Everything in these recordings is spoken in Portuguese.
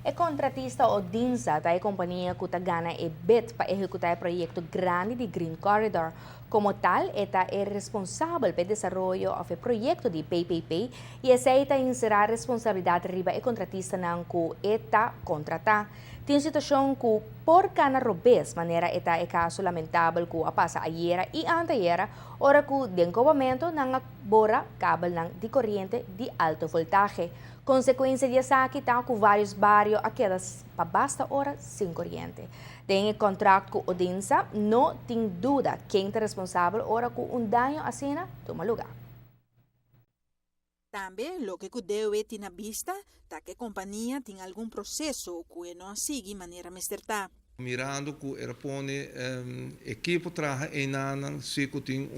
E contratista Odinsa da companhia que gana e bid para executar proyecto grande de Green Corridor. Como tal, esta é responsável pelo desenvolvimento do projeto de PPP e aceita inserir responsabilidade riba e contratista não que esta contrata. Tem situação que por cana robes maneira esta é caso lamentável que a passa ayer e anteayer, ora que desenvolvimento não bora cabo de corrente de alto voltaje. Consequência disso aqui está com vários bairros a quedas para basta hora sem corrente. Tem contrato com Odinsa, não tem dúvida quem é responsável ora com dano assim toma lugar. Também, lo que deve ter na vista, tá que a companhia tem algum processo que não segue maneira mesterta. Mirando que era pone equipe traga enanan se que tem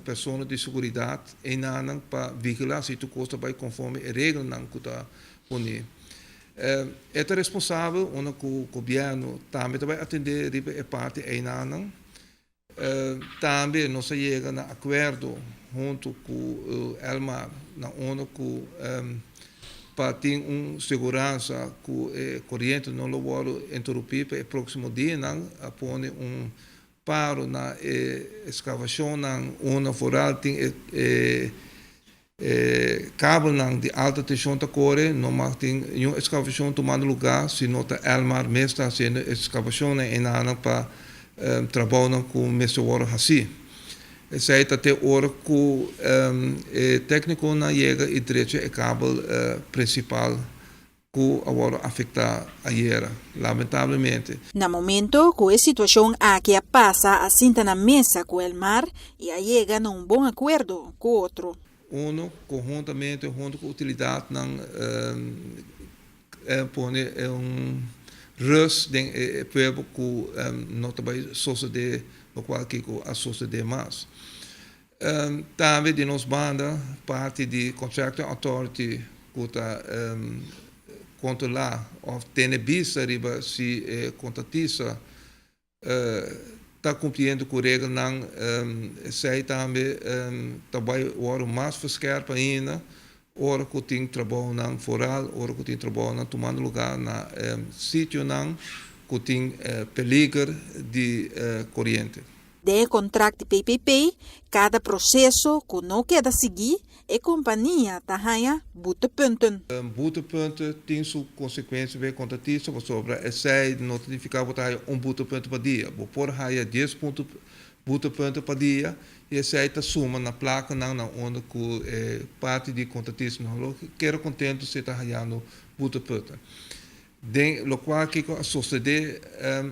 pessoa de segurança enanan para vigilar se tu costa vai conforme a regra não que tá pone é responsável onde o governo também vai atender a parte enanan também não se chega na acordo junto com o Elmar na onde que para ter segurança que a corrente não vai interromper para o próximo dia, não põe paro na escavação, onde foral tem cabo de alta tensão da corre, não mais tem uma escavação tomando lugar, se não está Elmar mesmo está sendo escavação e não para trabalhar com o mesmo hora assim. Zij até hora que o técnico na chega e direito é cabo principal que agora afeta a era, lamentavelmente. No momento que a situação aqui passa assim na mesa com o mar e a chega num bom acordo com o outro. Conjuntamente, junto com a utilidade, não põe rus de povo que não vai suceder o qual que a sociedade mais. Também de nos banda parte de Contracting Authority que está controlar ou tem vista riba se contratista está cumprindo com a regra não sei também também o mais verscherpt ainda hora que tem trabalho não foral hora que tem trabalho não tomando lugar na sítio não que tem peligro de corrente. De contrato PPP, cada processo que não queda seguir, a companhia está buta punten. Buta punten tem sua consequência ver contratista sobre essa notificar botar buta punten para dia. Por haia 10 pontos buta punten para dia e essa está suma na placa não na onde que parte de contratista não quero contento se está haiando buta punten. Lo qual que a sociedade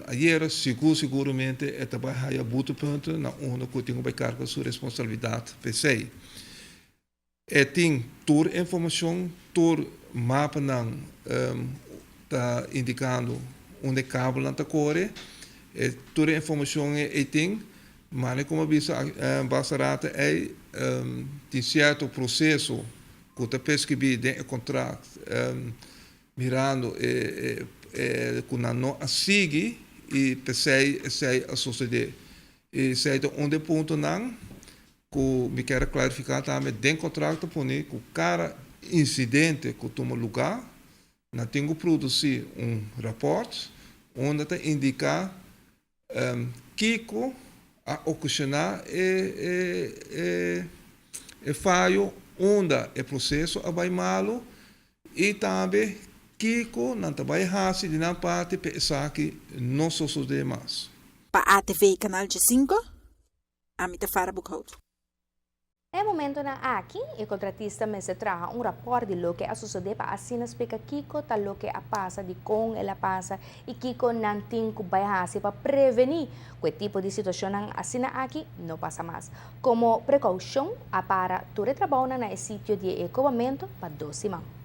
ayer seguramente é também a muito ponto na onde que tem que carregar sua responsabilidade PC. Tem toda informação, todo mapa não está indicando onde cabo não está corre, toda informação tem, mas como avisa basarata tem certo processo que está pesquisado dentro do contrato mirando que não a seguir e pensei a sociedade e sei onde ponto não que me quero clarificar também dentro do contrato pone que cada incidente que toma lugar não tem que produzir rapport onde está indicar que a ocasionar falho onde é processo vai malo e também Kiko não trabalha assim de na parte pensar que não sucede mais. Para a TV Canal de 5, a mim te fara buchout. É momento na aqui, o contratista me se traga rapport de lo que a suceder para assim explica Kiko tal lo que a passa de com ela passa e Kiko não tem que vai para prevenir que tipo de situação assim aqui não passa mais. Como precaução, a para tu retrabalha na sítio de equipamento para 12 mãos.